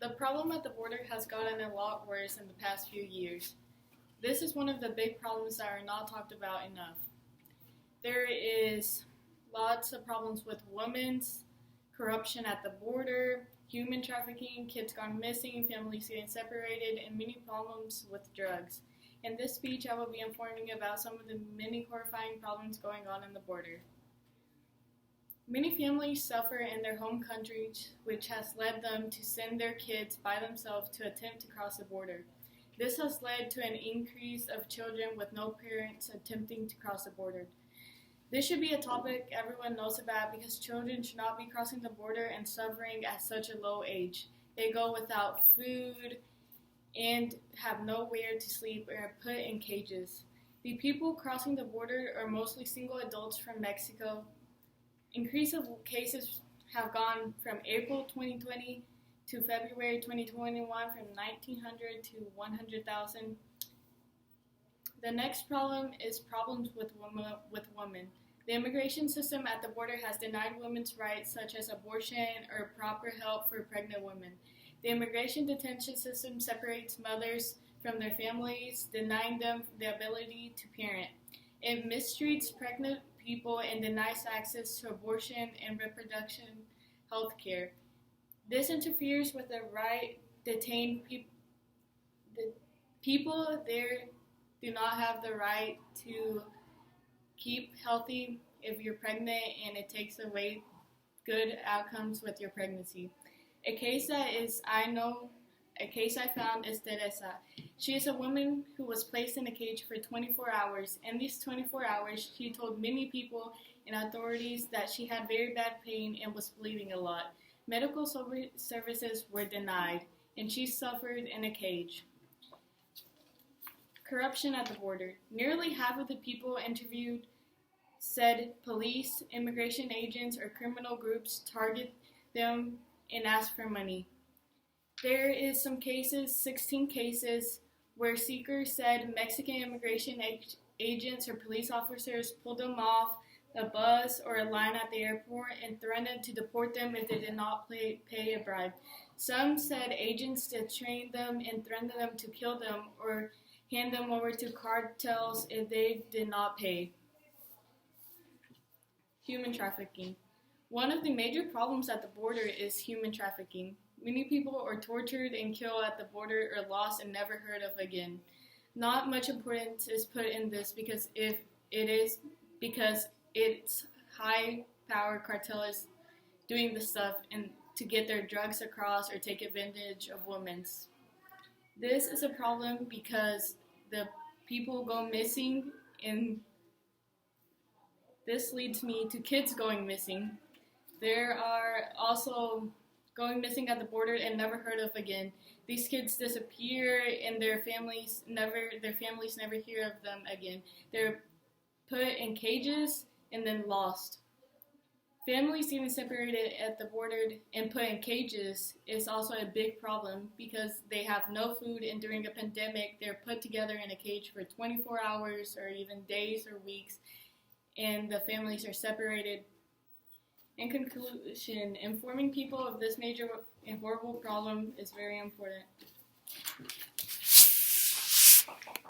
The problem at the border has gotten a lot worse in the past few years. This is one of the big problems that are not talked about enough. There is lots of problems with women's corruption at the border, human trafficking, kids gone missing, families getting separated, and many problems with drugs. In this speech, I will be informing about some of the many horrifying problems going on in the border. Many families suffer in their home countries, which has led them to send their kids by themselves to attempt to cross the border. This has led to an increase of children with no parents attempting to cross the border. This should be a topic everyone knows about because children should not be crossing the border and suffering at such a low age. They go without food and have nowhere to sleep or are put in cages. The people crossing the border are mostly single adults from Mexico. Increase of cases have gone from April 2020 to February 2021 from 1,900 to 100,000. The next problem is problems with women. The immigration system at the border has denied women's rights such as abortion or proper help for pregnant women. The immigration detention system separates mothers from their families, denying them the ability to parent. It mistreats pregnant people and denies access to abortion and reproduction health care. This interferes with the right detained people. The people there do not have the right to keep healthy if you're pregnant, and it takes away good outcomes with your pregnancy. A case I found is Teresa. She is a woman who was placed in a cage for 24 hours. In these 24 hours, she told many people and authorities that she had very bad pain and was bleeding a lot. Medical services were denied, and she suffered in a cage. Corruption at the border. Nearly half of the people interviewed said police, immigration agents, or criminal groups target them and ask for money. There is 16 cases, where seekers said Mexican immigration agents or police officers pulled them off a bus or a line at the airport and threatened to deport them if they did not pay a bribe. Some said agents detained them and threatened them to kill them or hand them over to cartels if they did not pay. Human trafficking. One of the major problems at the border is human trafficking. Many people are tortured and killed at the border or lost and never heard of again. Not much importance is put in this because it's high power cartel is doing this stuff and to get their drugs across or take advantage of women. This is a problem because the people go missing, and this leads me to kids going missing. There are also going missing at the border and never heard of again. These kids disappear and their families never hear of them again. They're put in cages and then lost. Families getting separated at the border and put in cages is also a big problem because they have no food, and during a pandemic they're put together in a cage for 24 hours or even days or weeks, and the families are separated. In conclusion, informing people of this major and horrible problem is very important.